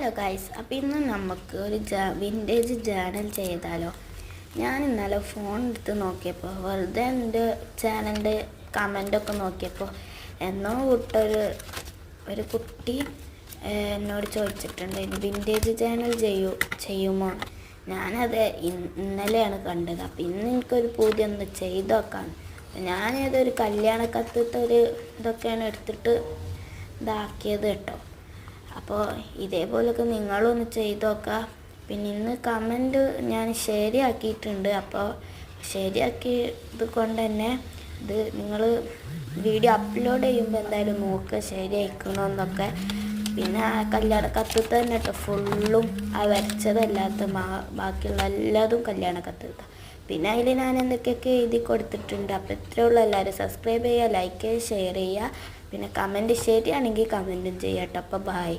Hello guys, അപ്പോൾ ഇന്ന് നമുക്ക് ഒരു വിൻറ്റേജ് ജേർണൽ ചെയ്താലോ. ഞാൻ ഇന്നലെ ഫോൺ എടുത്ത് നോക്കിയപ്പോൾ വെറുതെ എൻ്റെ ചാനലിൻ്റെ കമൻ്റൊക്കെ നോക്കിയപ്പോൾ എന്നോ ഒരു കുട്ടി എന്നോട് ചോദിച്ചിട്ടുണ്ട് വിൻറ്റേജ് ജേർണൽ ചെയ്യുമോ. ഞാനത് ഇന്നലെയാണ് കണ്ടത്. അപ്പോൾ ഇന്ന് എനിക്കൊരു പൂതി ഒന്ന് ചെയ്ത് നോക്കാം. ഞാനേതൊരു കല്യാണ കത്തത്തെ ഇതൊക്കെയാണ് എടുത്തിട്ട് ഇതാക്കിയത് കേട്ടോ. അപ്പോൾ ഇതേപോലൊക്കെ നിങ്ങളൊന്ന് ചെയ്ത് നോക്കാം. പിന്നെ ഇന്ന് കമൻറ്റ് ഞാൻ ശരിയാക്കിയിട്ടുണ്ട്. അപ്പോൾ ശരിയാക്കിയത് കൊണ്ട് തന്നെ ഇത് നിങ്ങൾ വീഡിയോ അപ്ലോഡ് ചെയ്യുമ്പോൾ എന്തായാലും നോക്കുക ശരിയാക്കണമെന്നൊക്കെ. പിന്നെ ആ കല്യാണ കത്ത് തന്നെ കേട്ടോ ഫുള്ളും ആ വരച്ചതല്ലാത്ത ബാക്കിയുള്ള എല്ലാതും കല്യാണ കത്ത്. പിന്നെ അതിൽ ഞാൻ എന്തൊക്കെയൊക്കെ എഴുതി കൊടുത്തിട്ടുണ്ട്. അപ്പോൾ ഇത്രയേ ഉള്ളൂ. എല്ലാവരും സബ്സ്ക്രൈബ് ചെയ്യുക, ലൈക്ക് ചെയ്യുക, ഷെയർ ചെയ്യുക. പിന്നെ കമൻറ്റ് ശരിയാണെങ്കിൽ കമൻറ്റും ചെയ്യാം കേട്ടോ. അപ്പോൾ ബൈ.